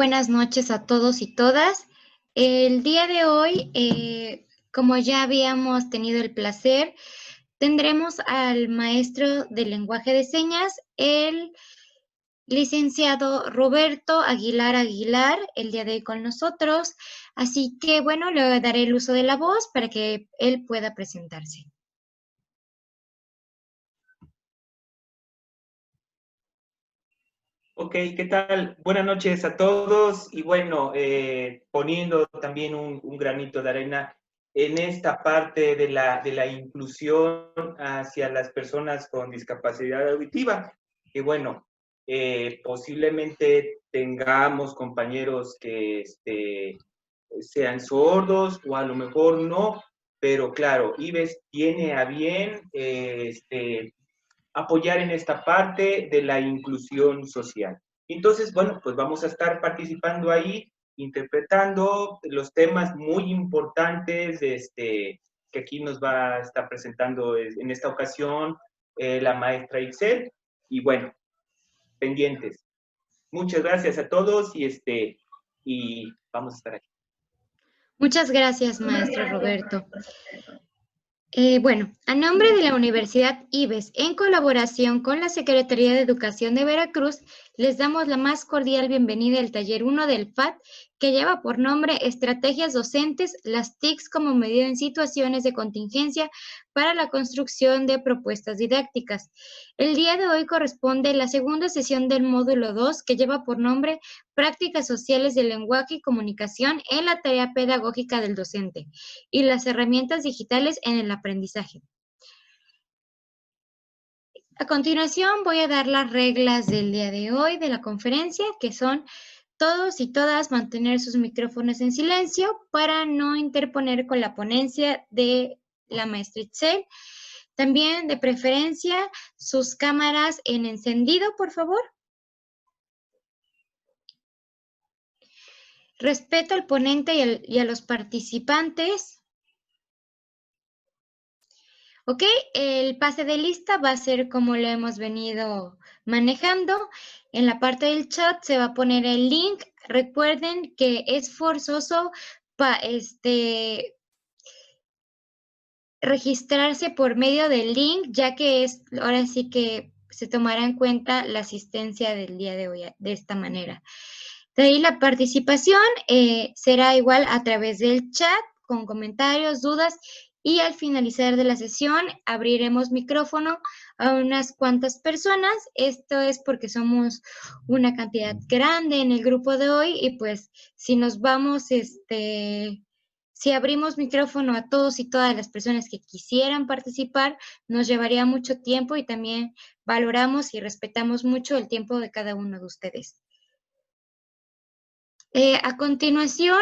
Buenas noches a todos y todas. El día de hoy, como ya habíamos tenido el placer, tendremos al maestro de lenguaje de señas, el licenciado Roberto Aguilar Aguilar, el día de hoy con nosotros. Así que, bueno, le daré el uso de la voz para que él pueda presentarse. Ok, ¿qué tal? Buenas noches a todos y bueno, poniendo también un granito de arena en esta parte de la inclusión hacia las personas con discapacidad auditiva, que bueno, posiblemente tengamos compañeros que sean sordos o a lo mejor no, pero claro, IBES tiene a bien apoyar en esta parte de la inclusión social. Entonces, bueno, pues vamos a estar participando ahí, interpretando los temas muy importantes que aquí nos va a estar presentando en esta ocasión la maestra Itzel. Y bueno, pendientes. Muchas gracias a todos y vamos a estar aquí. Muchas gracias, maestro Roberto. Bueno, a nombre de la Universidad IBES, en colaboración con la Secretaría de Educación de Veracruz, les damos la más cordial bienvenida al taller 1 del FAT, que lleva por nombre Estrategias Docentes, las TICs como medida en situaciones de contingencia para la construcción de propuestas didácticas. El día de hoy corresponde la segunda sesión del módulo 2, que lleva por nombre Prácticas Sociales del Lenguaje y Comunicación en la tarea pedagógica del docente y las herramientas digitales en el aprendizaje. A continuación voy a dar las reglas del día de hoy de la conferencia, que son todos y todas mantener sus micrófonos en silencio para no interponer con la ponencia de la maestra Itzel. También, de preferencia, sus cámaras en encendido, por favor. Respeto al ponente y a los participantes. Ok, el pase de lista va a ser como lo hemos venido manejando. En la parte del chat se va a poner el link. Recuerden que es forzoso registrarse por medio del link, ya que ahora sí que se tomará en cuenta la asistencia del día de hoy de esta manera. De ahí la participación será igual a través del chat, con comentarios, dudas, y al finalizar de la sesión abriremos micrófono a unas cuantas personas. Esto es porque somos una cantidad grande en el grupo de hoy y pues si nos vamos, si abrimos micrófono a todos y todas las personas que quisieran participar, nos llevaría mucho tiempo y también valoramos y respetamos mucho el tiempo de cada uno de ustedes. A continuación,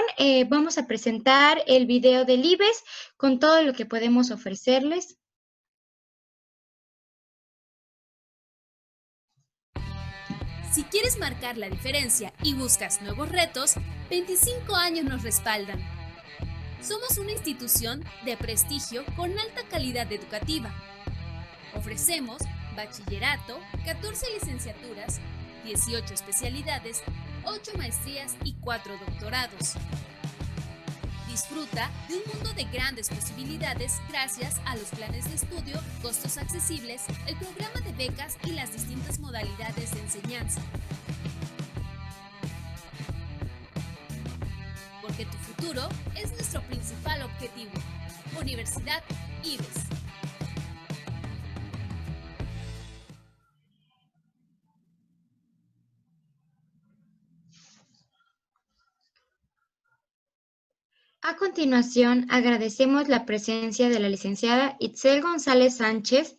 vamos a presentar el video del IBES con todo lo que podemos ofrecerles. Si quieres marcar la diferencia y buscas nuevos retos, 25 años nos respaldan. Somos una institución de prestigio con alta calidad educativa. Ofrecemos bachillerato, 14 licenciaturas, 18 especialidades, 8 maestrías y 4 doctorados. Disfruta de un mundo de grandes posibilidades gracias a los planes de estudio, costos accesibles, el programa de becas y las distintas modalidades de enseñanza. Porque tu futuro es nuestro principal objetivo. Universidad IBES. A continuación, agradecemos la presencia de la licenciada Itzel González Sánchez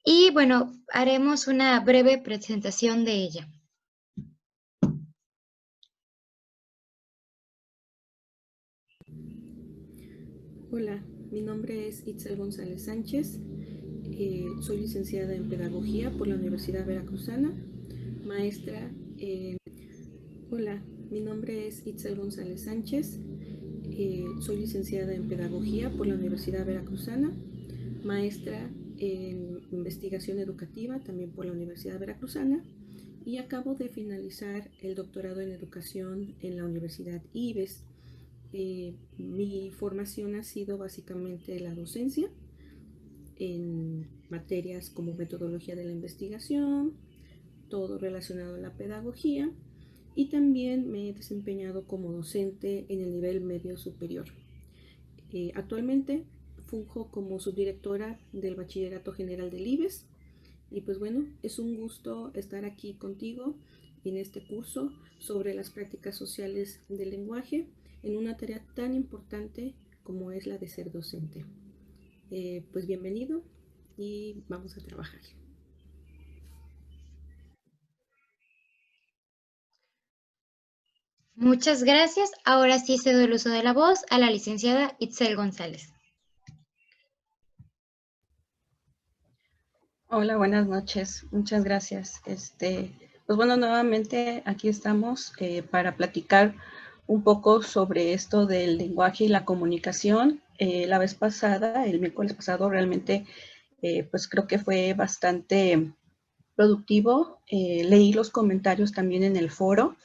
y, bueno, haremos una breve presentación de ella. Hola, mi nombre es Itzel González Sánchez, soy licenciada en Pedagogía por la Universidad Veracruzana, maestra Hola, mi nombre es Itzel González Sánchez, soy licenciada en Pedagogía por la Universidad Veracruzana, maestra en Investigación Educativa también por la Universidad Veracruzana y acabo de finalizar el doctorado en educación en la Universidad IBES. Mi formación ha sido básicamente la docencia en materias como metodología de la investigación, todo relacionado a la pedagogía, y también me he desempeñado como docente en el nivel medio superior. Actualmente funjo como subdirectora del Bachillerato General del IBES, y pues bueno, es un gusto estar aquí contigo en este curso sobre las prácticas sociales del lenguaje en una tarea tan importante como es la de ser docente. Pues bienvenido y vamos a trabajar. Muchas gracias. Ahora sí cedo el uso de la voz a la licenciada Itzel González. Hola, buenas noches. Muchas gracias. Pues bueno, nuevamente aquí estamos para platicar un poco sobre esto del lenguaje y la comunicación. La vez pasada, el miércoles pasado, realmente pues creo que fue bastante productivo. Leí los comentarios también en el foro.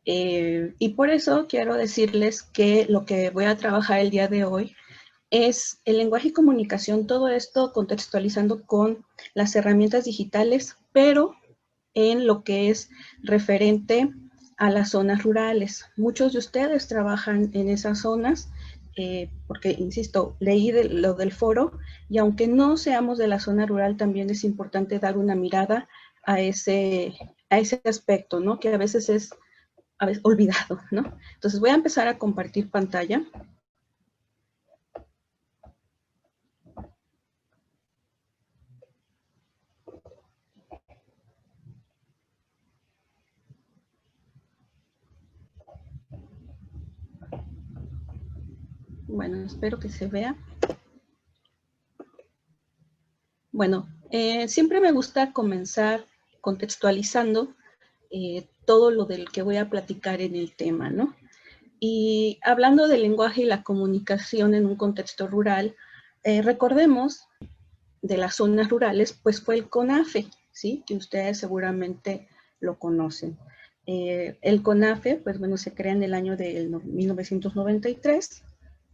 Y por eso quiero decirles que lo que voy a trabajar el día de hoy es el lenguaje y comunicación, todo esto contextualizando con las herramientas digitales, pero en lo que es referente a las zonas rurales. Muchos de ustedes trabajan en esas zonas, porque, insisto, leí lo del foro, y aunque no seamos de la zona rural, también es importante dar una mirada a ese aspecto, ¿no? Que a veces es olvidado, ¿no? Entonces voy a empezar a compartir pantalla. Bueno, espero que se vea. Bueno, siempre me gusta comenzar contextualizando todo lo del que voy a platicar en el tema, ¿no? Y hablando del lenguaje y la comunicación en un contexto rural, recordemos de las zonas rurales, pues fue el CONAFE, ¿sí? Que ustedes seguramente lo conocen. El CONAFE, pues bueno, se crea en el año de 1993,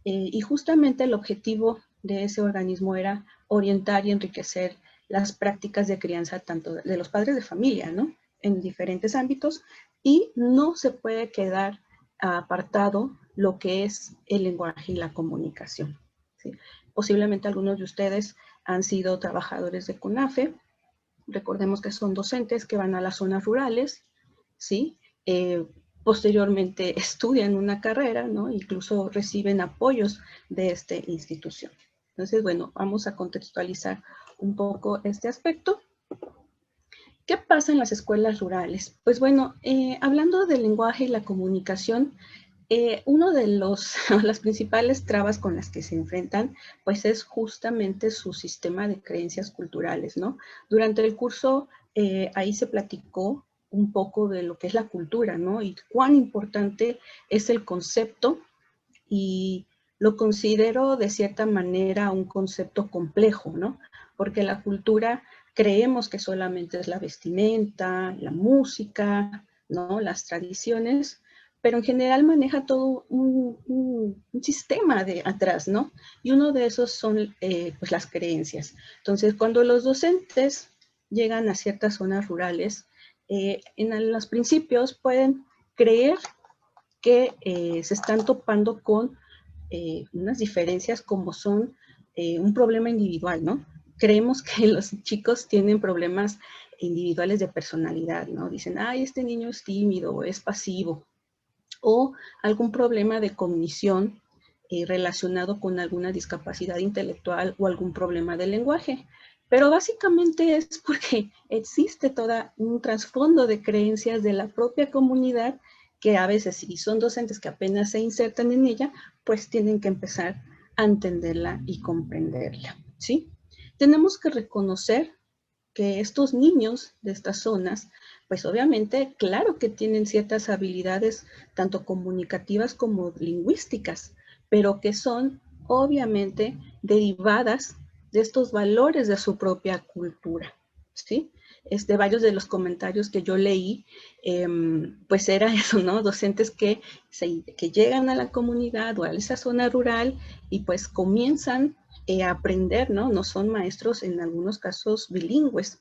y justamente el objetivo de ese organismo era orientar y enriquecer las prácticas de crianza tanto de los padres de familia, ¿no? En diferentes ámbitos, y no se puede quedar apartado lo que es el lenguaje y la comunicación, ¿sí? Posiblemente algunos de ustedes han sido trabajadores de CONAFE. Recordemos que son docentes que van a las zonas rurales, ¿sí? Posteriormente estudian una carrera, ¿no? Incluso reciben apoyos de esta institución. Entonces, bueno, vamos a contextualizar un poco este aspecto. ¿Qué pasa en las escuelas rurales? Pues bueno, hablando del lenguaje y la comunicación, uno de las principales trabas con las que se enfrentan, pues es justamente su sistema de creencias culturales, ¿no? Durante el curso, ahí se platicó un poco de lo que es la cultura, ¿no? Y cuán importante es el concepto, y lo considero de cierta manera un concepto complejo, ¿no? Porque la cultura creemos que solamente es la vestimenta, la música, ¿no? Las tradiciones, pero en general maneja todo un sistema de atrás, ¿no? Y uno de esos son pues las creencias. Entonces, cuando los docentes llegan a ciertas zonas rurales, en los principios pueden creer que se están topando con unas diferencias como son un problema individual, ¿no? Creemos que los chicos tienen problemas individuales de personalidad, ¿no? Dicen, ay, este niño es tímido, es pasivo, o algún problema de cognición relacionado con alguna discapacidad intelectual o algún problema de lenguaje. Pero básicamente es porque existe todo un trasfondo de creencias de la propia comunidad que a veces, si son docentes que apenas se insertan en ella, pues tienen que empezar a entenderla y comprenderla, ¿sí? Tenemos que reconocer que estos niños de estas zonas, pues obviamente, claro que tienen ciertas habilidades, tanto comunicativas como lingüísticas, pero que son obviamente derivadas de estos valores de su propia cultura, ¿sí? varios de los comentarios que yo leí, pues era eso, ¿no? Docentes que llegan a la comunidad o a esa zona rural y pues comienzan a aprender, ¿no? No son maestros en algunos casos bilingües,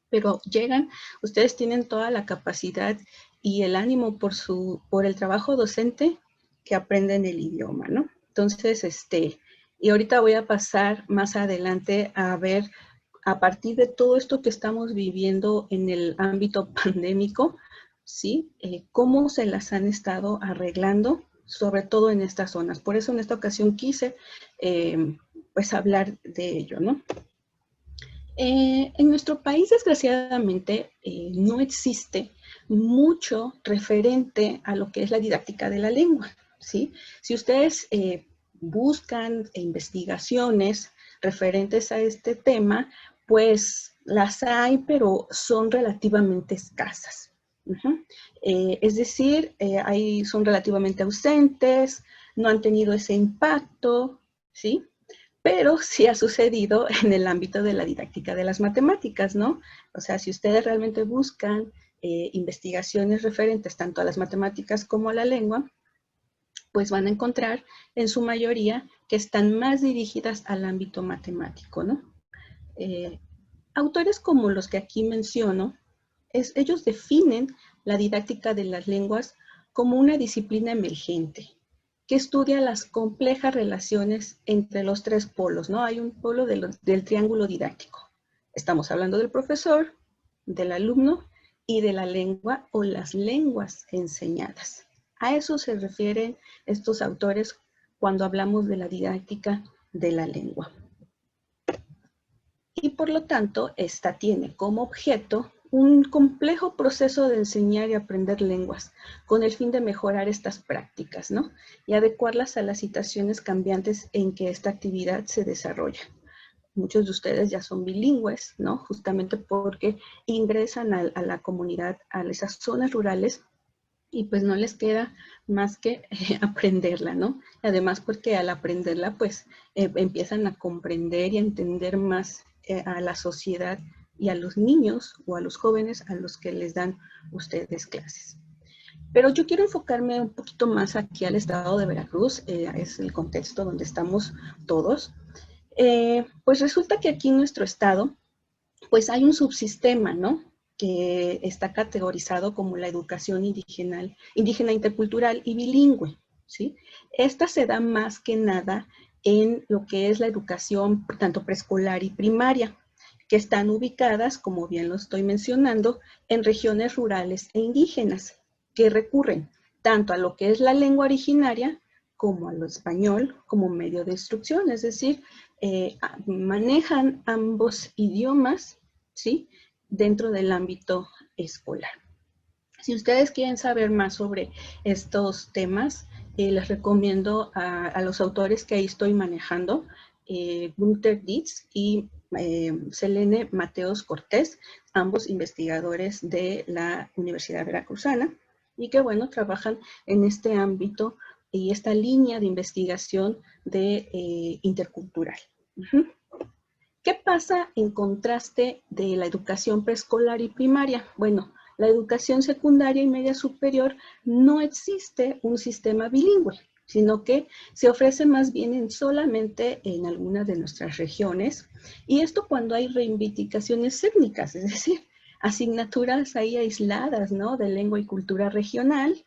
pero llegan, ustedes tienen toda la capacidad y el ánimo por el trabajo docente que aprenden el idioma, ¿no? Entonces, y ahorita voy a pasar más adelante a ver, a partir de todo esto que estamos viviendo en el ámbito pandémico, ¿sí? Cómo se las han estado arreglando, sobre todo en estas zonas. Por eso en esta ocasión quise, pues, hablar de ello, ¿no? En nuestro país, desgraciadamente, no existe mucho referente a lo que es la didáctica de la lengua, ¿sí? Si ustedes buscan investigaciones referentes a este tema, pues las hay, pero son relativamente escasas. Es decir, son relativamente ausentes, no han tenido ese impacto, ¿sí? Pero sí ha sucedido en el ámbito de la didáctica de las matemáticas, ¿no? O sea, si ustedes realmente buscan investigaciones referentes tanto a las matemáticas como a la lengua, pues van a encontrar en su mayoría que están más dirigidas al ámbito matemático, ¿no? Autores como los que aquí menciono, ellos definen la didáctica de las lenguas como una disciplina emergente, que estudia las complejas relaciones entre los tres polos, ¿no? Hay un polo del triángulo didáctico. Estamos hablando del profesor, del alumno y de la lengua o las lenguas enseñadas. A eso se refieren estos autores cuando hablamos de la didáctica de la lengua. Y por lo tanto, esta tiene como objeto un complejo proceso de enseñar y aprender lenguas, con el fin de mejorar estas prácticas, ¿no? Y adecuarlas a las situaciones cambiantes en que esta actividad se desarrolla. Muchos de ustedes ya son bilingües, ¿no? Justamente porque ingresan a la comunidad, a esas zonas rurales, y pues no les queda más que aprenderla, ¿no? Además porque al aprenderla, pues empiezan a comprender y a entender más a la sociedad y a los niños o a los jóvenes a los que les dan ustedes clases. Pero yo quiero enfocarme un poquito más aquí al estado de Veracruz, es el contexto donde estamos todos. Pues resulta que aquí en nuestro estado, pues hay un subsistema, ¿no? Que está categorizado como la educación indígena intercultural y bilingüe, ¿sí? Esta se da más que nada en lo que es la educación tanto preescolar y primaria, que están ubicadas, como bien lo estoy mencionando, en regiones rurales e indígenas, que recurren tanto a lo que es la lengua originaria como a lo español como medio de instrucción, es decir, manejan ambos idiomas, ¿sí? Dentro del ámbito escolar. Si ustedes quieren saber más sobre estos temas, les recomiendo a los autores que ahí estoy manejando, Gunther Dietz y Selene Mateos Cortés, ambos investigadores de la Universidad Veracruzana, y que, bueno, trabajan en este ámbito y esta línea de investigación de intercultural. ¿Qué pasa en contraste de la educación preescolar y primaria? Bueno, la educación secundaria y media superior no existe un sistema bilingüe, sino que se ofrece más bien solamente en algunas de nuestras regiones, y esto cuando hay reivindicaciones étnicas, es decir, asignaturas ahí aisladas, ¿no? De lengua y cultura regional,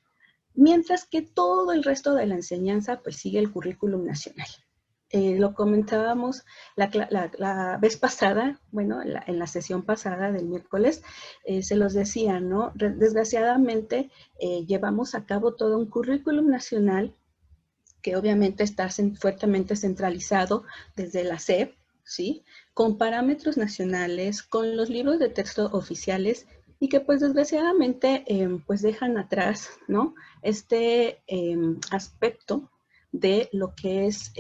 mientras que todo el resto de la enseñanza pues sigue el currículum nacional. Lo comentábamos la vez pasada, bueno, en la sesión pasada del miércoles, se los decía, ¿no? Desgraciadamente llevamos a cabo todo un currículum nacional que obviamente está fuertemente centralizado desde la SEP, ¿sí? Con parámetros nacionales, con los libros de texto oficiales, y que pues desgraciadamente pues dejan atrás, ¿no? Este aspecto de lo que es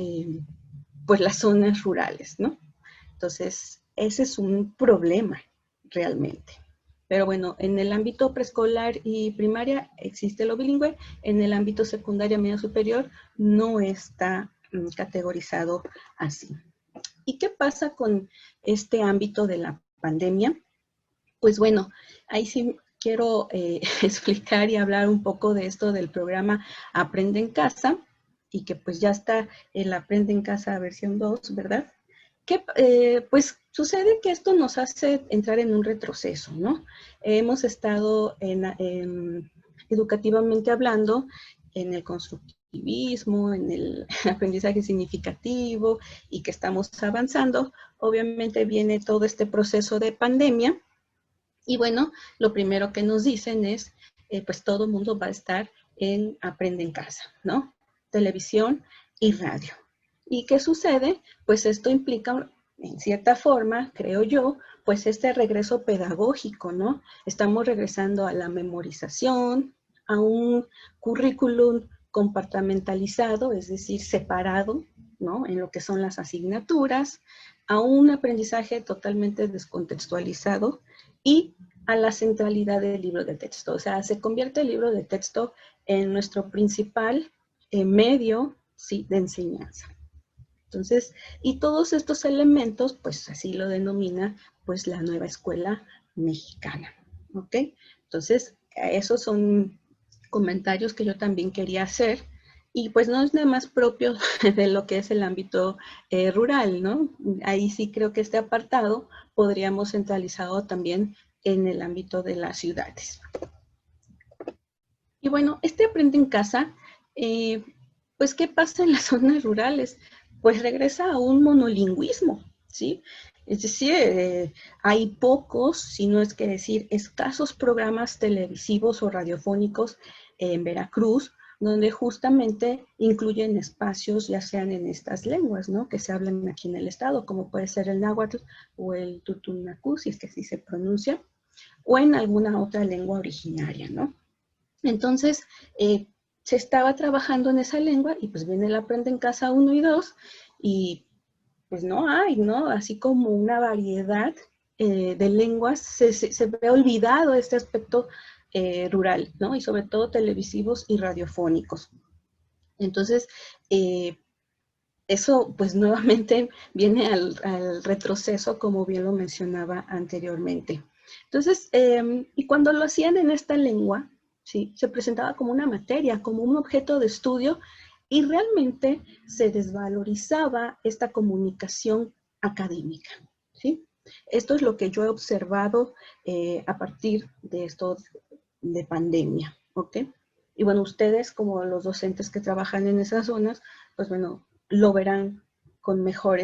pues las zonas rurales, ¿no? Entonces, ese es un problema realmente. Pero bueno, en el ámbito preescolar y primaria existe lo bilingüe, en el ámbito secundaria media superior no está categorizado así. ¿Y qué pasa con este ámbito de la pandemia? Pues bueno, ahí sí quiero explicar y hablar un poco de esto del programa Aprende en Casa, y que pues ya está el Aprende en Casa versión 2, ¿verdad? Que pues sucede que esto nos hace entrar en un retroceso, ¿no? Hemos estado educativamente hablando en el constructivismo, en el aprendizaje significativo, y que estamos avanzando. Obviamente viene todo este proceso de pandemia, y bueno, lo primero que nos dicen es, pues todo el mundo va a estar en Aprende en Casa, ¿no? Televisión y radio. ¿Y qué sucede? Pues esto implica, en cierta forma, creo yo, pues este regreso pedagógico, ¿no? Estamos regresando a la memorización, a un currículum compartimentalizado, es decir, separado, ¿no? En lo que son las asignaturas, a un aprendizaje totalmente descontextualizado y a la centralidad del libro de texto. O sea, se convierte el libro de texto en nuestro principal medio, ¿sí?, de enseñanza. Entonces, y todos estos elementos, pues así lo denomina, pues la nueva escuela mexicana, ¿ok? Entonces, esos son comentarios que yo también quería hacer, y pues no es nada más propio de lo que es el ámbito rural, ¿no? Ahí sí creo que este apartado podríamos centralizarlo también en el ámbito de las ciudades. Y bueno, este Aprende en Casa, pues ¿qué pasa en las zonas rurales? Pues regresa a un monolingüismo, ¿sí? Es decir, hay pocos, si no es que decir escasos programas televisivos o radiofónicos en Veracruz, donde justamente incluyen espacios, ya sean en estas lenguas, ¿no?, que se hablan aquí en el estado, como puede ser el náhuatl o el tutunacú, si es que así se pronuncia, o en alguna otra lengua originaria, ¿no? Entonces, se estaba trabajando en esa lengua, y pues viene el Aprende en Casa 1 y 2, y pues no hay, ¿no? Así como una variedad de lenguas, se ve olvidado este aspecto rural, ¿no? Y sobre todo televisivos y radiofónicos. Entonces, eso pues nuevamente viene al retroceso, como bien lo mencionaba anteriormente. Entonces, y cuando lo hacían en esta lengua, ¿sí?, se presentaba como una materia, como un objeto de estudio, y realmente se desvalorizaba esta comunicación académica, ¿sí? Esto es lo que yo he observado a partir de esto de pandemia, ¿ok? Y bueno, ustedes como los docentes que trabajan en esas zonas, pues bueno, lo verán con mejor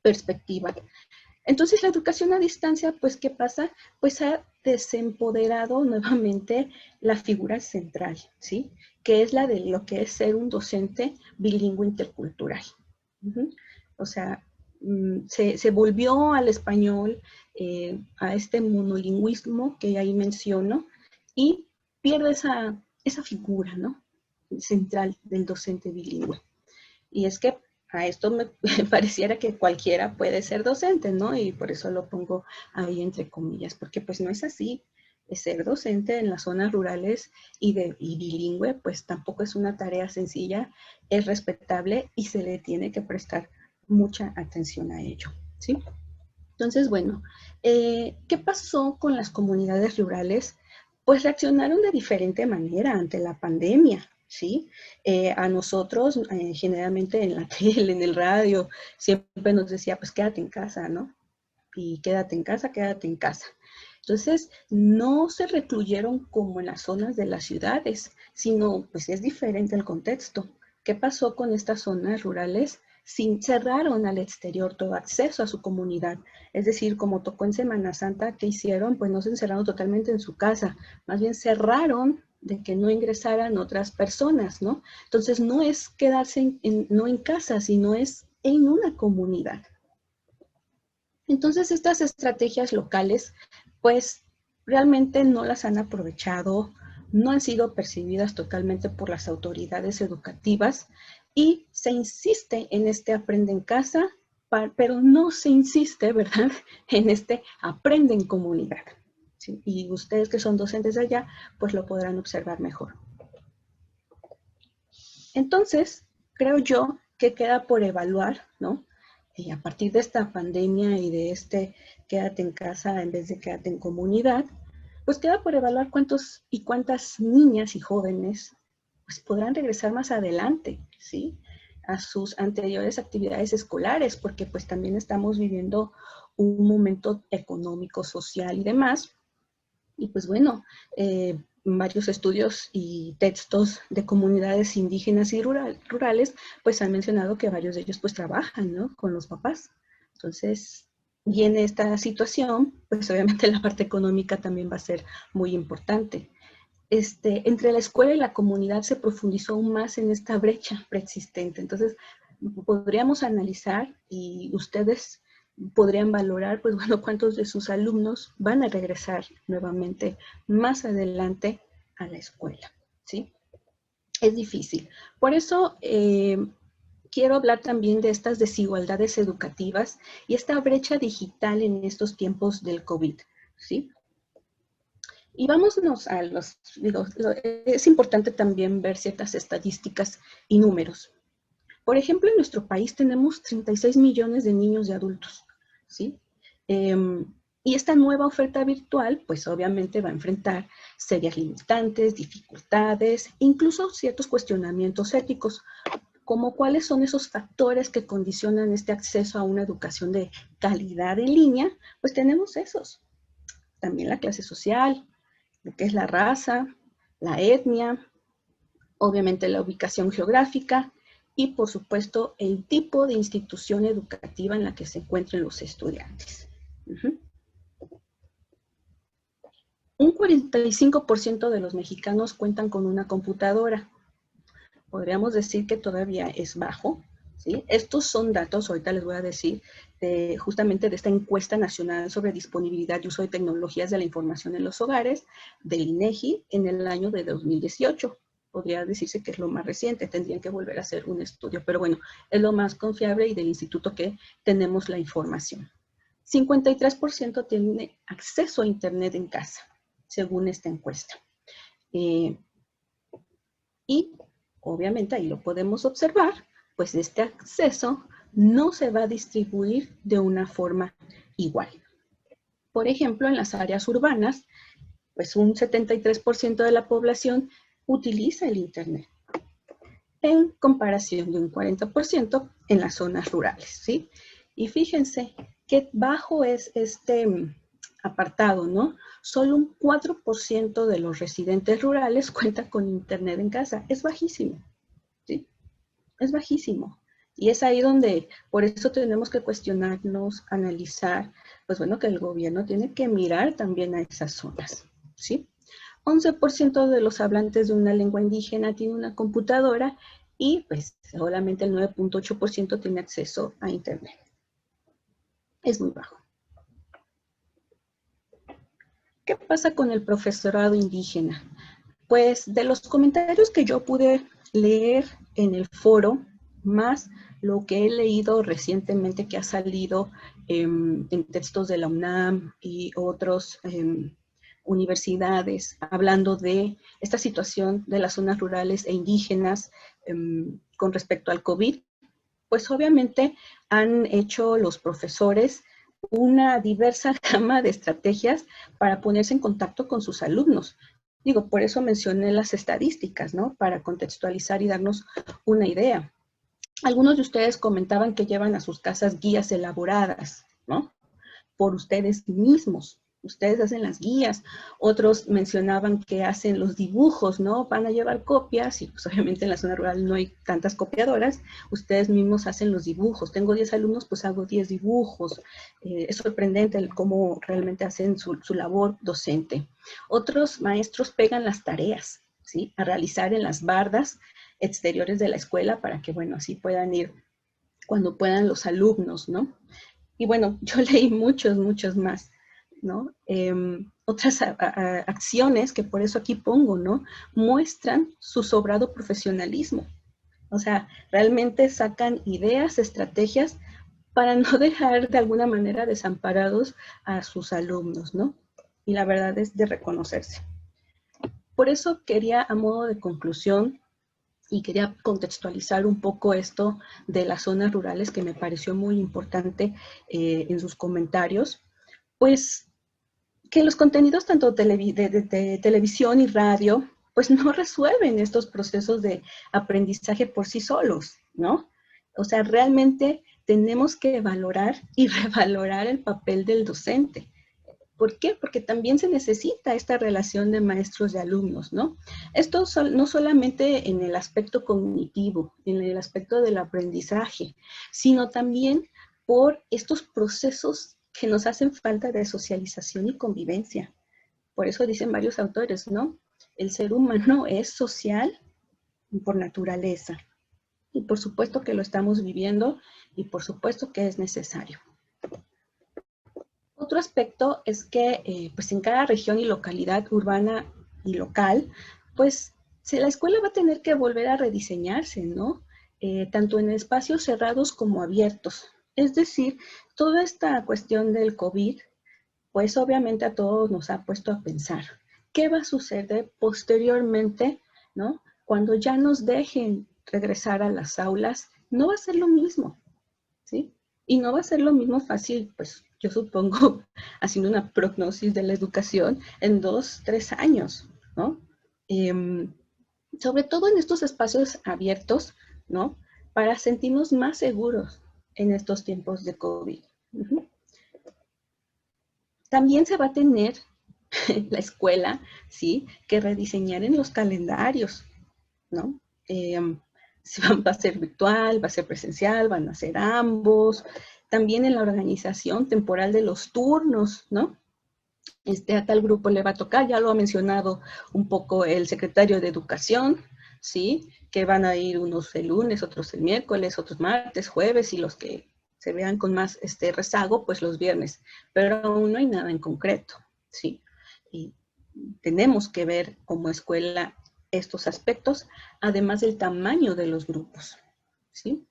perspectiva. Entonces, la educación a distancia, pues, ¿qué pasa? Pues ha desempoderado nuevamente la figura central, ¿sí?, que es la de lo que es ser un docente bilingüe intercultural. O sea, se volvió al español, a este monolingüismo que ahí menciono, y pierde esa figura, ¿no?, central del docente bilingüe. Y es que a esto me pareciera que cualquiera puede ser docente, ¿no? Y por eso lo pongo ahí entre comillas, porque pues no es así. Ser docente en las zonas rurales y bilingüe, pues tampoco es una tarea sencilla, es respetable y se le tiene que prestar mucha atención a ello, ¿sí? Entonces, bueno, ¿qué pasó con las comunidades rurales? Pues reaccionaron de diferente manera ante la pandemia, ¿sí? A nosotros, generalmente en la tele, en el radio, siempre nos decía, pues quédate en casa, ¿no? Y quédate en casa, quédate en casa. Entonces, no se recluyeron como en las zonas de las ciudades, sino, pues es diferente el contexto. ¿Qué pasó con estas zonas rurales? Cerraron al exterior todo acceso a su comunidad. Es decir, como tocó en Semana Santa, ¿qué hicieron? Pues no se encerraron totalmente en su casa, más bien cerraron de que no ingresaran otras personas, ¿no? Entonces, no es quedarse no en casa, sino es en una comunidad. Entonces, estas estrategias locales, pues, realmente no las han aprovechado, no han sido percibidas totalmente por las autoridades educativas, y se insiste en este Aprende en Casa, pero no se insiste, ¿verdad?, en este Aprende en Comunidad. ¿Sí? Y ustedes que son docentes de allá, pues lo podrán observar mejor. Entonces, creo yo que queda por evaluar, ¿no?, a partir de esta pandemia y de este quédate en casa en vez de quédate en comunidad, pues queda por evaluar cuántos y cuántas niñas y jóvenes pues podrán regresar más adelante, ¿sí?, a sus anteriores actividades escolares, porque pues también estamos viviendo un momento económico, social y demás. Y pues bueno, varios estudios y textos de comunidades indígenas y rurales, pues han mencionado que varios de ellos pues trabajan, ¿no?, con los papás. Entonces, viene esta situación, pues obviamente la parte económica también va a ser muy importante. Entre la escuela y la comunidad se profundizó aún más en esta brecha preexistente. Entonces, podríamos analizar y ustedes podrían valorar, pues bueno, cuántos de sus alumnos van a regresar nuevamente más adelante a la escuela, ¿sí? Es difícil. Por eso, quiero hablar también de estas desigualdades educativas y esta brecha digital en estos tiempos del COVID, ¿sí? Y vámonos a es importante también ver ciertas estadísticas y números. Por ejemplo, en nuestro país tenemos 36 millones de niños y adultos, ¿sí? Y esta nueva oferta virtual, pues obviamente va a enfrentar serias limitantes, dificultades, incluso ciertos cuestionamientos éticos, como cuáles son esos factores que condicionan este acceso a una educación de calidad en línea. Pues tenemos esos. También la clase social, lo que es la raza, la etnia, obviamente la ubicación geográfica y, por supuesto, el tipo de institución educativa en la que se encuentren los estudiantes. Un 45% de los mexicanos cuentan con una computadora. Podríamos decir que todavía es bajo, ¿sí? Estos son datos, ahorita les voy a decir, justamente de esta encuesta nacional sobre disponibilidad y uso de tecnologías de la información en los hogares del INEGI en el año de 2018. Podría decirse que es lo más reciente, tendrían que volver a hacer un estudio, pero bueno, es lo más confiable y del instituto que tenemos la información. 53% tiene acceso a internet en casa, según esta encuesta. Y obviamente ahí lo podemos observar, pues este acceso no se va a distribuir de una forma igual. Por ejemplo, en las áreas urbanas, pues un 73% de la población utiliza el internet, en comparación de un 40% en las zonas rurales, ¿sí? Y fíjense qué bajo es este apartado, ¿no? Solo un 4% de los residentes rurales cuenta con internet en casa. Es bajísimo, ¿sí? Es bajísimo. Y es ahí donde, por eso tenemos que cuestionarnos, analizar, pues bueno, que el gobierno tiene que mirar también a esas zonas, ¿sí? 11% de los hablantes de una lengua indígena tiene una computadora y pues solamente el 9.8% tiene acceso a internet. Es muy bajo. ¿Qué pasa con el profesorado indígena? Pues de los comentarios que yo pude leer en el foro, más lo que he leído recientemente que ha salido en textos de la UNAM y otros universidades, hablando de esta situación de las zonas rurales e indígenas con respecto al COVID, pues obviamente han hecho los profesores una diversa gama de estrategias para ponerse en contacto con sus alumnos. Digo, por eso mencioné las estadísticas, ¿no? Para contextualizar y darnos una idea. Algunos de ustedes comentaban que llevan a sus casas guías elaboradas, ¿no? Por ustedes mismos. Ustedes hacen las guías. Otros mencionaban que hacen los dibujos, ¿no? Van a llevar copias y pues obviamente en la zona rural no hay tantas copiadoras. Ustedes mismos hacen los dibujos. Tengo 10 alumnos, pues hago 10 dibujos. Es sorprendente cómo realmente hacen su labor docente. Otros maestros pegan las tareas, ¿sí? A realizar en las bardas exteriores de la escuela para que, bueno, así puedan ir cuando puedan los alumnos, ¿no? Y bueno, yo leí muchos más, ¿no? Otras acciones que por eso aquí pongo, ¿no? Muestran su sobrado profesionalismo. O sea, realmente sacan ideas, estrategias para no dejar de alguna manera desamparados a sus alumnos, ¿no? Y la verdad es de reconocerse. Por eso quería, a modo de conclusión, Y quería contextualizar un poco esto de las zonas rurales, que me pareció muy importante en sus comentarios. Pues que los contenidos tanto de televisión y radio, pues no resuelven estos procesos de aprendizaje por sí solos, ¿no? O sea, realmente tenemos que valorar y revalorar el papel del docente. ¿Por qué? Porque también se necesita esta relación de maestros y alumnos, ¿no? Esto no solamente en el aspecto cognitivo, en el aspecto del aprendizaje, sino también por estos procesos que nos hacen falta de socialización y convivencia. Por eso dicen varios autores, ¿no? El ser humano es social por naturaleza. Y por supuesto que lo estamos viviendo y por supuesto que es necesario. Otro aspecto es que pues en cada región y localidad urbana y local, pues la escuela va a tener que volver a rediseñarse, ¿no? Tanto en espacios cerrados como abiertos. Es decir, toda esta cuestión del COVID, pues obviamente a todos nos ha puesto a pensar, ¿qué va a suceder posteriormente, ¿no? Cuando ya nos dejen regresar a las aulas, no va a ser lo mismo, ¿sí? Y no va a ser lo mismo fácil, pues yo supongo, haciendo una prognosis de la educación en 2, 3 años, ¿no? Sobre todo en estos espacios abiertos, ¿no? Para sentirnos más seguros en estos tiempos de COVID. También se va a tener la escuela, ¿sí? Que rediseñar en los calendarios, ¿no? Va a ser virtual, va a ser presencial, van a ser ambos. También en la organización temporal de los turnos, ¿no? A tal grupo le va a tocar, ya lo ha mencionado un poco el secretario de Educación, ¿sí? Que van a ir unos el lunes, otros el miércoles, otros martes, jueves, y los que se vean con más rezago, pues los viernes. Pero aún no hay nada en concreto, ¿sí? Y tenemos que ver como escuela estos aspectos, además del tamaño de los grupos, ¿sí?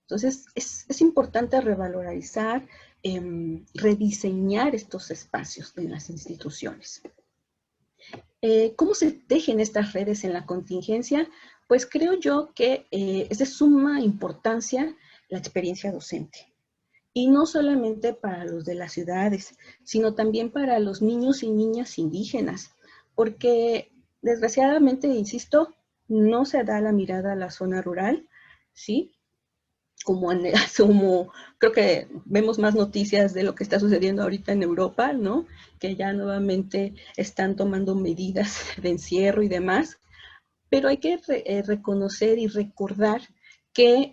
Entonces, es importante revalorizar, rediseñar estos espacios en las instituciones. ¿Cómo se tejen estas redes en la contingencia? Pues creo yo que es de suma importancia la experiencia docente. Y no solamente para los de las ciudades, sino también para los niños y niñas indígenas, porque desgraciadamente, insisto, no se da la mirada a la zona rural, ¿sí? Como creo que vemos más noticias de lo que está sucediendo ahorita en Europa, ¿no? Que ya nuevamente están tomando medidas de encierro y demás, pero hay que reconocer y recordar que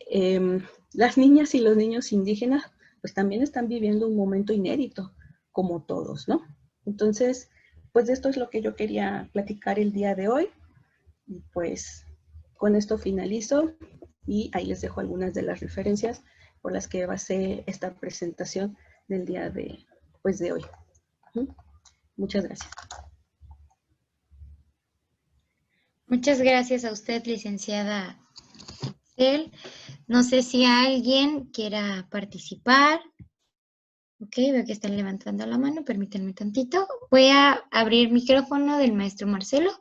las niñas y los niños indígenas pues también están viviendo un momento inédito, como todos, ¿no? Entonces, pues esto es lo que yo quería platicar el día de hoy, y pues con esto finalizo. Y ahí les dejo algunas de las referencias por las que basé esta presentación del día de hoy. Muchas gracias. Muchas gracias a usted, licenciada Itzel. No sé si alguien quiera participar. Ok, veo que están levantando la mano, permítanme tantito. Voy a abrir micrófono del maestro Marcelo.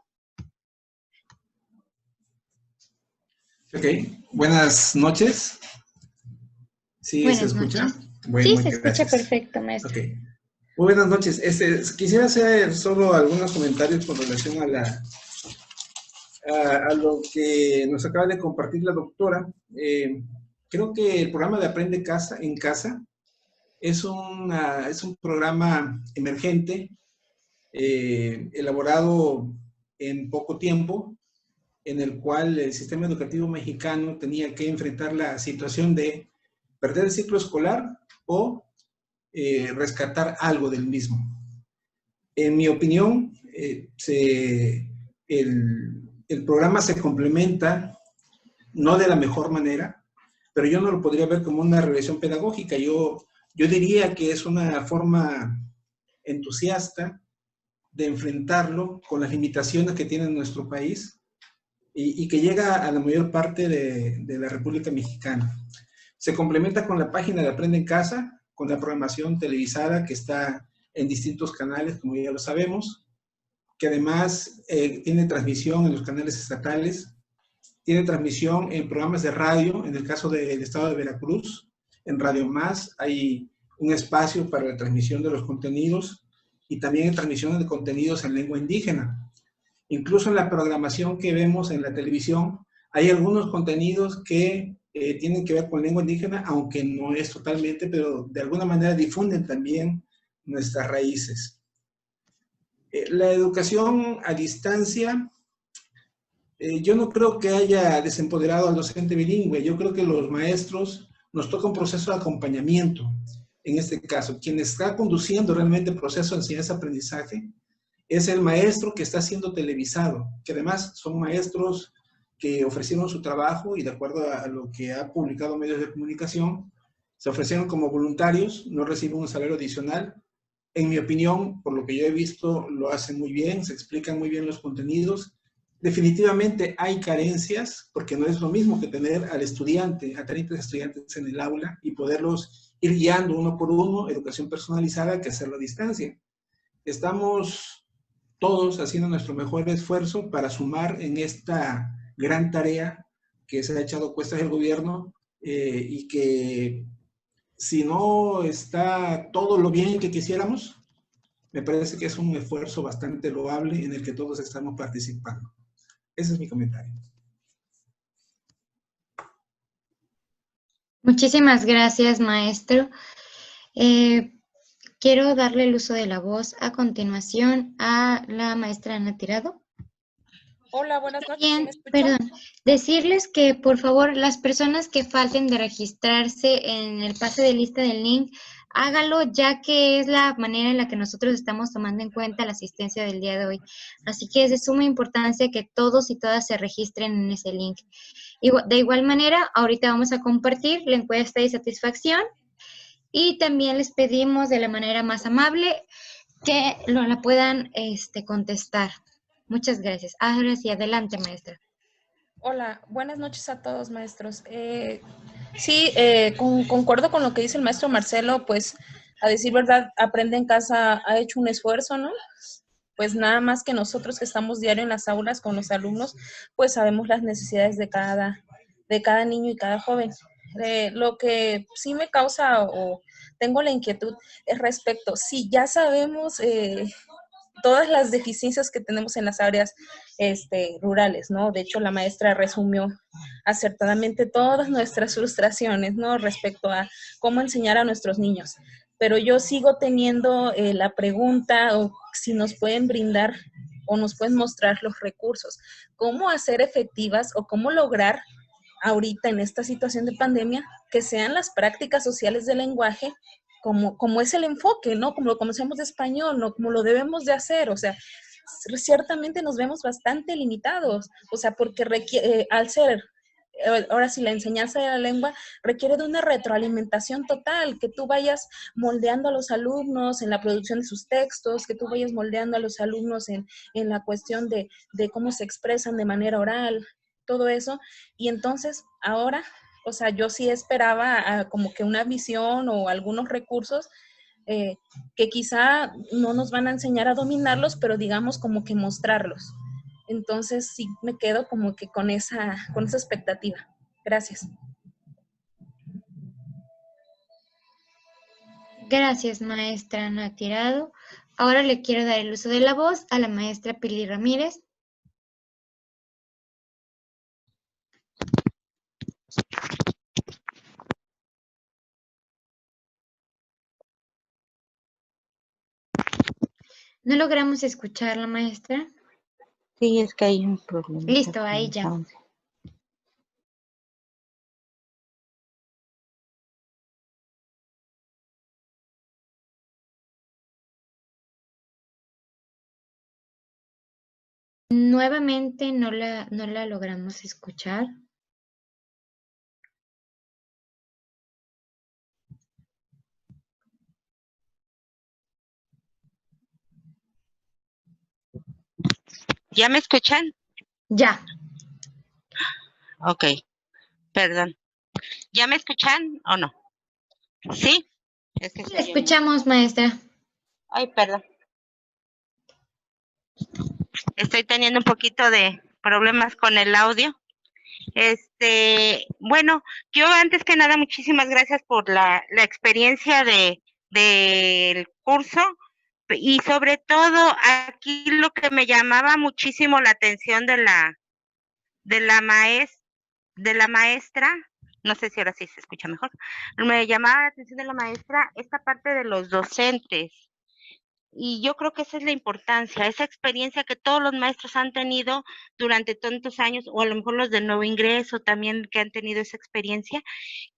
Ok, buenas noches. ¿Sí buenas se escucha? Noches. Bueno, sí, muy se escucha gracias. perfecto, maestro. Ok. Muy buenas noches. Quisiera hacer solo algunos comentarios con relación a lo que nos acaba de compartir la doctora. Creo que el programa de Aprende en Casa es un programa emergente, elaborado en poco tiempo, en el cual el sistema educativo mexicano tenía que enfrentar la situación de perder el ciclo escolar o rescatar algo del mismo. En mi opinión, el programa se complementa, no de la mejor manera, pero yo no lo podría ver como una regresión pedagógica. Yo diría que es una forma entusiasta de enfrentarlo con las limitaciones que tiene nuestro país, y que llega a la mayor parte de la República Mexicana. Se complementa con la página de Aprende en Casa, con la programación televisada que está en distintos canales, como ya lo sabemos, que además tiene transmisión en los canales estatales, tiene transmisión en programas de radio, en el caso del estado de Veracruz, en Radio Más hay un espacio para la transmisión de los contenidos y también en transmisión de contenidos en lengua indígena. Incluso en la programación que vemos en la televisión, hay algunos contenidos que tienen que ver con lengua indígena, aunque no es totalmente, pero de alguna manera difunden también nuestras raíces. La educación a distancia, yo no creo que haya desempoderado al docente bilingüe. Yo creo que los maestros nos toca un proceso de acompañamiento. En este caso, quien está conduciendo realmente el proceso de enseñanza-aprendizaje es el maestro que está siendo televisado, que además son maestros que ofrecieron su trabajo y de acuerdo a lo que ha publicado medios de comunicación, se ofrecieron como voluntarios, no reciben un salario adicional. En mi opinión, por lo que yo he visto, lo hacen muy bien, se explican muy bien los contenidos. Definitivamente hay carencias, porque no es lo mismo que tener al estudiante, a 30 estudiantes en el aula y poderlos ir guiando uno por uno, educación personalizada, que hacerlo a distancia. Estamos todos haciendo nuestro mejor esfuerzo para sumar en esta gran tarea que se ha echado cuestas el gobierno y que si no está todo lo bien que quisiéramos, me parece que es un esfuerzo bastante loable en el que todos estamos participando. Ese es mi comentario. Muchísimas gracias, maestro. Quiero darle el uso de la voz a continuación a la maestra Ana Tirado. Hola, buenas noches. Bien, ¿Me escuchan? perdón. Decirles que, por favor, las personas que falten de registrarse en el pase de lista del link, hágalo, ya que es la manera en la que nosotros estamos tomando en cuenta la asistencia del día de hoy. Así que es de suma importancia que todos y todas se registren en ese link. De igual manera, ahorita vamos a compartir la encuesta de satisfacción y también les pedimos de la manera más amable que la puedan contestar. Muchas gracias. Ahora sí, adelante, maestra. Hola, buenas noches a todos, maestros. Sí, concuerdo con lo que dice el maestro Marcelo, pues, a decir verdad, Aprende en Casa ha hecho un esfuerzo, ¿no? Pues nada más que nosotros que estamos diario en las aulas con los alumnos, pues sabemos las necesidades de cada niño y cada joven. Lo que sí me causa o tengo la inquietud es respecto, si ya sabemos todas las deficiencias que tenemos en las áreas rurales, ¿no? De hecho, la maestra resumió acertadamente todas nuestras frustraciones, ¿no? Respecto a cómo enseñar a nuestros niños. Pero yo sigo teniendo la pregunta o si nos pueden brindar o nos pueden mostrar los recursos. ¿Cómo hacer efectivas o cómo lograr ahorita en esta situación de pandemia que sean las prácticas sociales del lenguaje como es el enfoque, ¿no? Como lo conocemos de español, ¿no? Como lo debemos de hacer, o sea, ciertamente nos vemos bastante limitados, o sea, porque al ser, ahora sí, la enseñanza de la lengua requiere de una retroalimentación total, que tú vayas moldeando a los alumnos en la producción de sus textos, que tú vayas moldeando a los alumnos en la cuestión de cómo se expresan de manera oral, todo eso, y entonces ahora, o sea, yo sí esperaba como que una visión o algunos recursos que quizá no nos van a enseñar a dominarlos, pero digamos como que mostrarlos. Entonces sí me quedo como que con esa expectativa. Gracias. Gracias, maestra Ana Tirado. Ahora le quiero dar el uso de la voz a la maestra Pili Ramírez. ¿No logramos escucharla, maestra? Sí, es que hay un problema. Listo, ahí ya. Nuevamente no la logramos escuchar. ¿Ya me escuchan? Ya. Ok, perdón. ¿Ya me escuchan o no? ¿Sí? Es que La escuchamos, maestra. Ay, perdón. Estoy teniendo un poquito de problemas con el audio. Bueno, yo antes que nada, muchísimas gracias por la experiencia del curso y sobre todo aquí lo que me llamaba muchísimo la atención de la maestra, no sé si ahora sí se escucha mejor, me llamaba la atención de la maestra esta parte de los docentes. Y yo creo que esa es la importancia, esa experiencia que todos los maestros han tenido durante tantos años, o a lo mejor los de nuevo ingreso también que han tenido esa experiencia,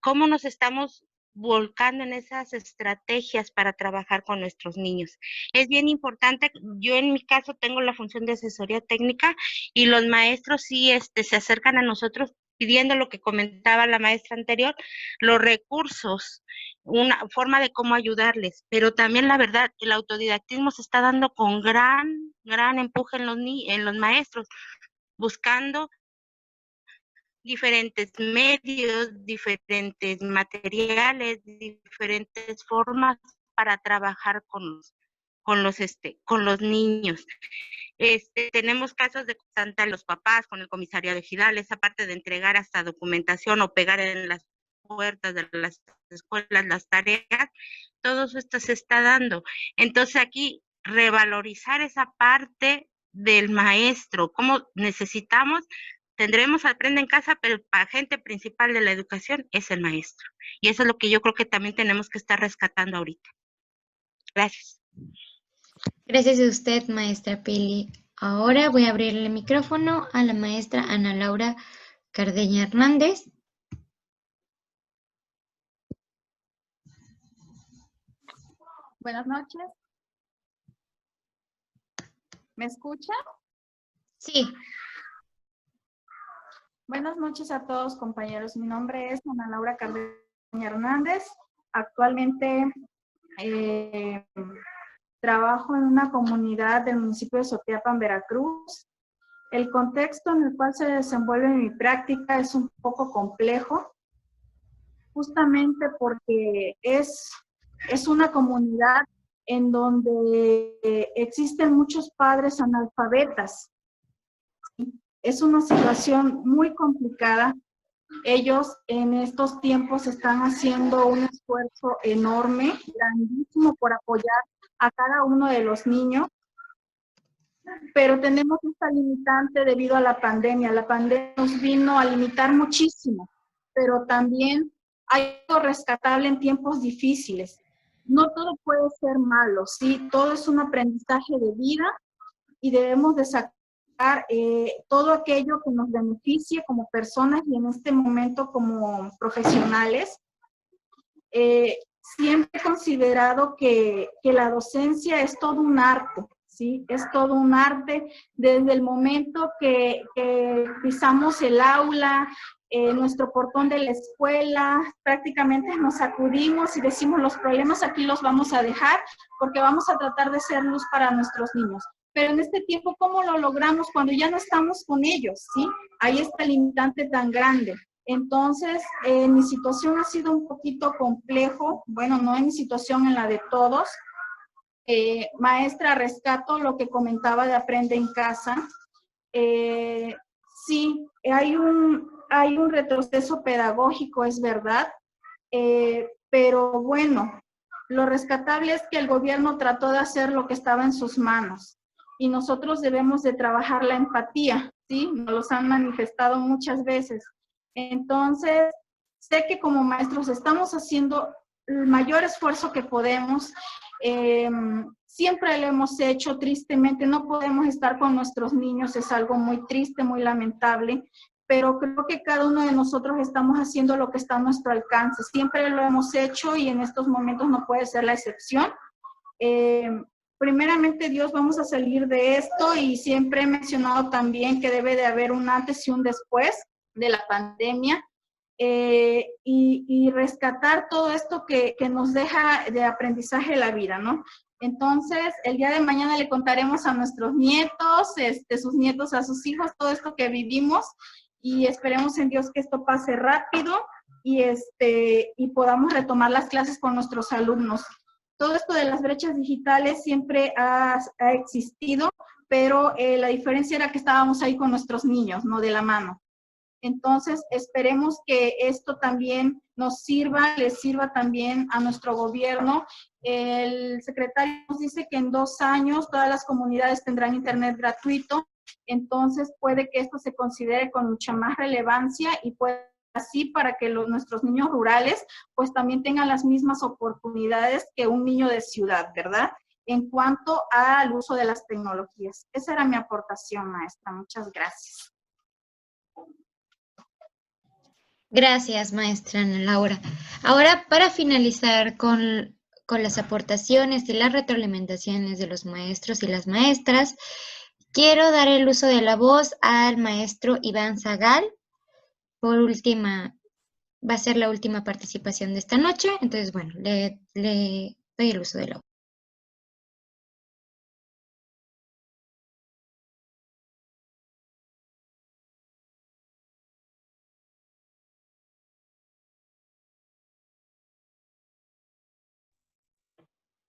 cómo nos estamos volcando en esas estrategias para trabajar con nuestros niños. Es bien importante, yo en mi caso tengo la función de asesoría técnica y los maestros sí se acercan a nosotros pidiendo lo que comentaba la maestra anterior, los recursos, una forma de cómo ayudarles, pero también la verdad, el autodidactismo se está dando con gran empuje en los maestros, buscando diferentes medios, diferentes materiales, diferentes formas para trabajar con los niños. Tenemos casos de tanto los papás con el comisariado ejidal, esa parte de entregar hasta documentación o pegar en las puertas de las escuelas las tareas, todo esto se está dando. Entonces aquí revalorizar esa parte del maestro, cómo necesitamos, tendremos Aprende en Casa, pero el agente principal de la educación es el maestro. Y eso es lo que yo creo que también tenemos que estar rescatando ahorita. Gracias. Gracias a usted, maestra Pili. Ahora voy a abrirle el micrófono a la maestra Ana Laura Cardeña Hernández. Buenas noches. ¿Me escucha? Sí. Buenas noches a todos, compañeros. Mi nombre es Ana Laura Cardeña Hernández. Actualmente trabajo en una comunidad del municipio de Soteapan, Veracruz. El contexto en el cual se desenvuelve mi práctica es un poco complejo, justamente porque es una comunidad en donde existen muchos padres analfabetas. Es una situación muy complicada. Ellos en estos tiempos están haciendo un esfuerzo enorme, grandísimo, por apoyar a cada uno de los niños, pero tenemos esta limitante debido a la pandemia. La pandemia nos vino a limitar muchísimo, pero también hay algo rescatable en tiempos difíciles. No todo puede ser malo, ¿sí? Todo es un aprendizaje de vida y debemos de sacar todo aquello que nos beneficie como personas y en este momento como profesionales. Siempre he considerado que la docencia es todo un arte, ¿sí? Es todo un arte desde el momento que pisamos el aula, nuestro portón de la escuela, prácticamente nos sacudimos y decimos los problemas aquí los vamos a dejar porque vamos a tratar de ser luz para nuestros niños. Pero en este tiempo, ¿cómo lo logramos cuando ya no estamos con ellos? ¿Sí? Ahí está el limitante tan grande. Entonces, mi situación ha sido un poquito complejo. Bueno, no en mi situación, en la de todos. Maestra, rescato lo que comentaba de Aprende en Casa. Sí, hay un retroceso pedagógico, es verdad. Pero bueno, lo rescatable es que el gobierno trató de hacer lo que estaba en sus manos. Y nosotros debemos de trabajar la empatía, ¿sí? Nos los han manifestado muchas veces. Entonces, sé que como maestros estamos haciendo el mayor esfuerzo que podemos. Siempre lo hemos hecho, tristemente no podemos estar con nuestros niños, es algo muy triste, muy lamentable, pero creo que cada uno de nosotros estamos haciendo lo que está a nuestro alcance. Siempre lo hemos hecho y en estos momentos no puede ser la excepción. Primeramente, Dios, vamos a salir de esto y siempre he mencionado también que debe de haber un antes y un después de la pandemia y rescatar todo esto que nos deja de aprendizaje la vida, ¿no? Entonces, el día de mañana le contaremos a nuestros nietos, sus nietos a sus hijos, todo esto que vivimos y esperemos en Dios que esto pase rápido y podamos retomar las clases con nuestros alumnos. Todo esto de las brechas digitales siempre ha existido, pero la diferencia era que estábamos ahí con nuestros niños, no de la mano. Entonces, esperemos que esto también nos sirva, les sirva también a nuestro gobierno. El secretario nos dice que en 2 años todas las comunidades tendrán internet gratuito, entonces puede que esto se considere con mucha más relevancia y pueda así para que nuestros niños rurales pues también tengan las mismas oportunidades que un niño de ciudad, ¿verdad? En cuanto al uso de las tecnologías. Esa era mi aportación, maestra. Muchas gracias. Gracias, maestra Ana Laura. Ahora, para finalizar con las aportaciones y las retroalimentaciones de los maestros y las maestras, quiero dar el uso de la voz al maestro Iván Zagal. Por última, va a ser la última participación de esta noche, entonces, bueno, le doy el uso de la voz.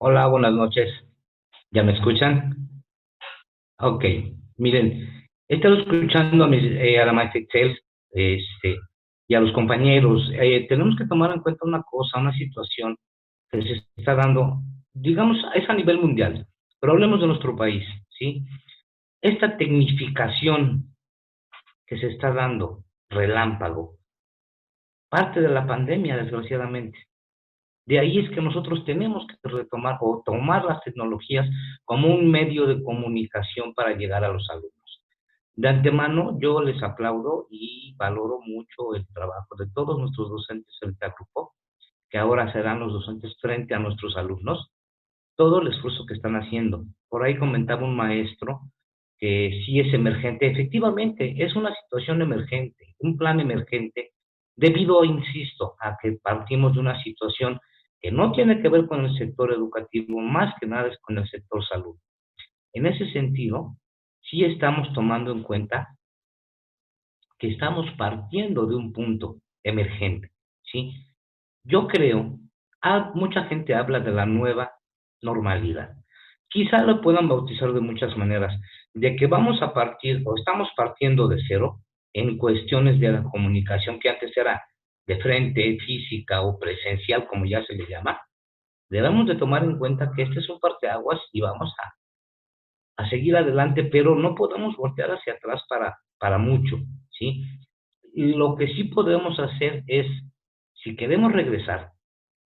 Hola, buenas noches. ¿Ya me escuchan? Ok, miren, he estado escuchando a la maestra Excel y a los compañeros. Tenemos que tomar en cuenta una cosa, una situación que se está dando, digamos, es a nivel mundial, pero hablemos de nuestro país, ¿sí? Esta tecnificación que se está dando, relámpago, parte de la pandemia, desgraciadamente. De ahí es que nosotros tenemos que retomar o tomar las tecnologías como un medio de comunicación para llegar a los alumnos. De antemano, yo les aplaudo y valoro mucho el trabajo de todos nuestros docentes del grupo, que ahora serán los docentes frente a nuestros alumnos, todo el esfuerzo que están haciendo. Por ahí comentaba un maestro que sí es emergente. Efectivamente, es una situación emergente, un plan emergente, debido, insisto, a que partimos de una situación que no tiene que ver con el sector educativo, más que nada es con el sector salud. En ese sentido, sí estamos tomando en cuenta que estamos partiendo de un punto emergente, ¿sí? Yo creo, mucha gente habla de la nueva normalidad. Quizá lo puedan bautizar de muchas maneras, de que vamos a partir o estamos partiendo de cero en cuestiones de la comunicación que antes era de frente, física o presencial, como ya se le llama. Debemos de tomar en cuenta que este es un parteaguas y vamos a seguir adelante, pero no podemos voltear hacia atrás para mucho, ¿sí? Y lo que sí podemos hacer es, si queremos regresar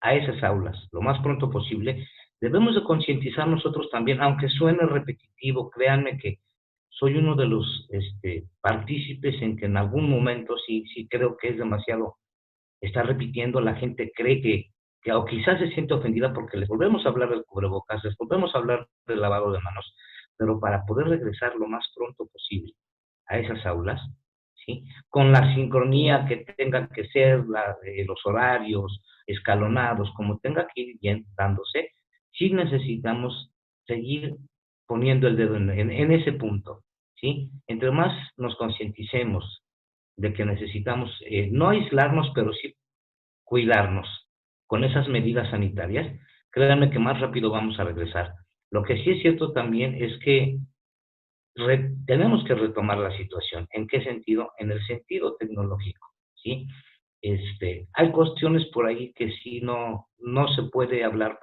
a esas aulas lo más pronto posible, debemos de concientizar nosotros también, aunque suene repetitivo, créanme que soy uno de los partícipes en que en algún momento sí creo que es demasiado estar repitiendo, la gente cree que o quizás se siente ofendida porque les volvemos a hablar del cubrebocas, les volvemos a hablar del lavado de manos, pero para poder regresar lo más pronto posible a esas aulas, ¿sí? Con la sincronía que tengan que ser, los horarios escalonados, como tenga que ir bien dándose, sí necesitamos seguir poniendo el dedo en ese punto, ¿sí? Entre más nos concienticemos de que necesitamos no aislarnos, pero sí cuidarnos con esas medidas sanitarias, créanme que más rápido vamos a regresar. Lo que sí es cierto también es que tenemos que retomar la situación. ¿En qué sentido? En el sentido tecnológico, ¿sí? Hay cuestiones por ahí que sí no se puede hablar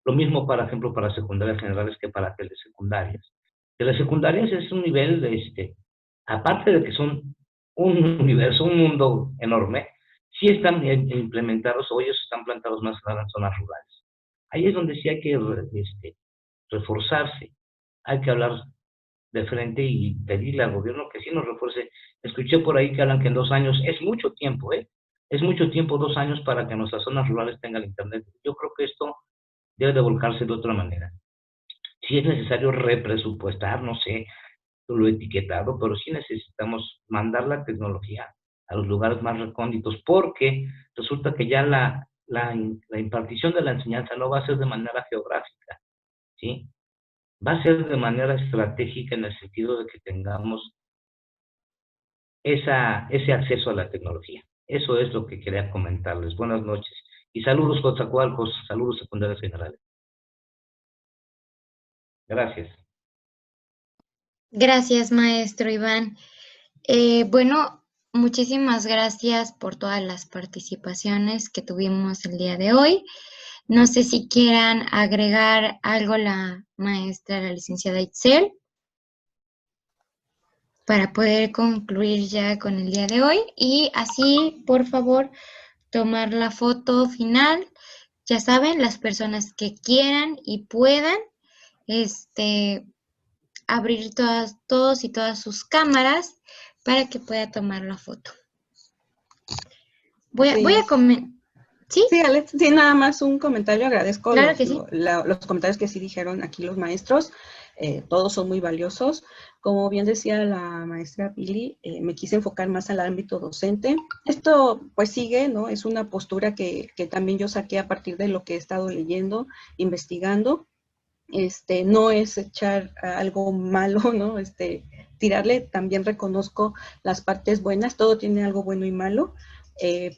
lo mismo, por ejemplo, para secundarias generales que para telesecundarias. Telesecundarias es un nivel, aparte de que son un universo, un mundo enorme, sí están implementados o ellos están plantados más en zonas rurales. Ahí es donde sí hay que reforzarse, hay que hablar de frente y pedirle al gobierno que sí nos refuerce. Escuché por ahí que hablan que en 2 años, es mucho tiempo, es mucho tiempo, 2 años para que nuestras zonas rurales tengan internet. Yo creo que esto debe de volcarse de otra manera. Si es necesario represupuestar, no sé, lo etiquetado, pero sí necesitamos mandar la tecnología a los lugares más recónditos, porque resulta que ya la impartición de la enseñanza no va a ser de manera geográfica, ¿sí? Va a ser de manera estratégica en el sentido de que tengamos ese acceso a la tecnología. Eso es lo que quería comentarles. Buenas noches. Y saludos, Coatzacoalcos, saludos secundarios generales. Gracias. Gracias, maestro Iván. Bueno, muchísimas gracias por todas las participaciones que tuvimos el día de hoy. No sé si quieran agregar algo la maestra, la licenciada Itzel, para poder concluir ya con el día de hoy. Y así, por favor, tomar la foto final. Ya saben, las personas que quieran y puedan, abrir todos y todas sus cámaras para que pueda tomar la foto. Voy a comentar. ¿Sí? Sí, Alex, sí, nada más un comentario. Agradezco Claro que sí. los comentarios que sí dijeron aquí los maestros. Todos son muy valiosos. Como bien decía la maestra Pili, me quise enfocar más al ámbito docente. Esto pues sigue, ¿no? Es una postura que también yo saqué a partir de lo que he estado leyendo, investigando. No es echar algo malo, ¿no? Tirarle, también reconozco las partes buenas, todo tiene algo bueno y malo,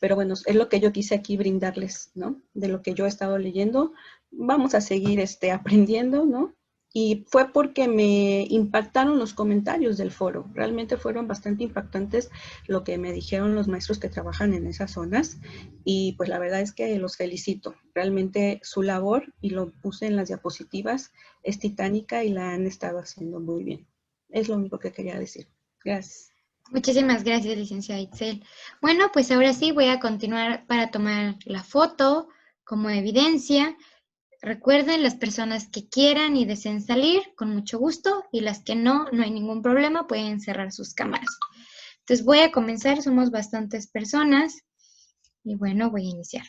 pero bueno, es lo que yo quise aquí brindarles, ¿no? De lo que yo he estado leyendo. Vamos a seguir aprendiendo, ¿no? Y fue porque me impactaron los comentarios del foro. Realmente fueron bastante impactantes lo que me dijeron los maestros que trabajan en esas zonas. Y pues la verdad es que los felicito. Realmente su labor, y lo puse en las diapositivas, es titánica y la han estado haciendo muy bien. Es lo único que quería decir. Gracias. Muchísimas gracias, licenciada Itzel. Bueno, pues ahora sí voy a continuar para tomar la foto como evidencia. Recuerden, las personas que quieran y deseen salir, con mucho gusto, y las que no hay ningún problema, pueden cerrar sus cámaras. Entonces voy a comenzar, somos bastantes personas, y bueno, voy a iniciar.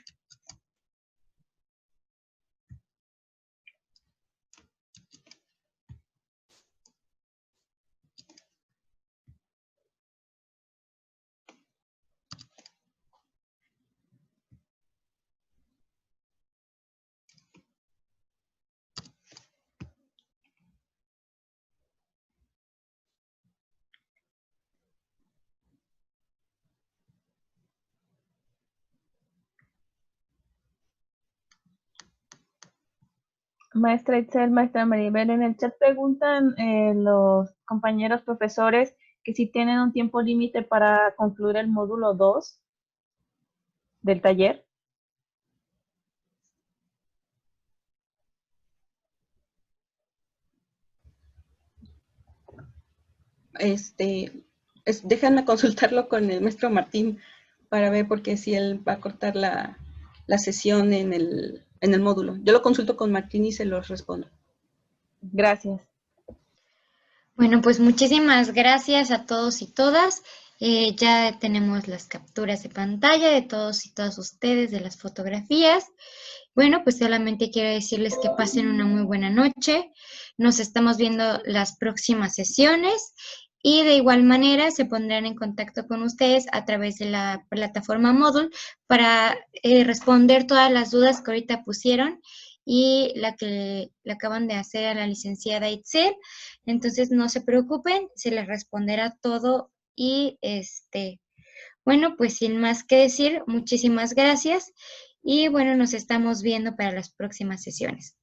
Maestra Itzel, maestra Maribel, en el chat preguntan los compañeros profesores que si tienen un tiempo límite para concluir el módulo 2 del taller. Déjenme consultarlo con el maestro Martín para ver, porque si él va a cortar la sesión en el módulo. Yo lo consulto con Martín y se los respondo. Gracias. Bueno, pues muchísimas gracias a todos y todas. Ya tenemos las capturas de pantalla de todos y todas ustedes, de las fotografías. Bueno, pues solamente quiero decirles que pasen una muy buena noche. Nos estamos viendo las próximas sesiones y de igual manera se pondrán en contacto con ustedes a través de la plataforma Moodle para responder todas las dudas que ahorita pusieron y la que le acaban de hacer a la licenciada Itzel. Entonces no se preocupen, se les responderá todo y bueno, pues sin más que decir, muchísimas gracias y bueno, nos estamos viendo para las próximas sesiones.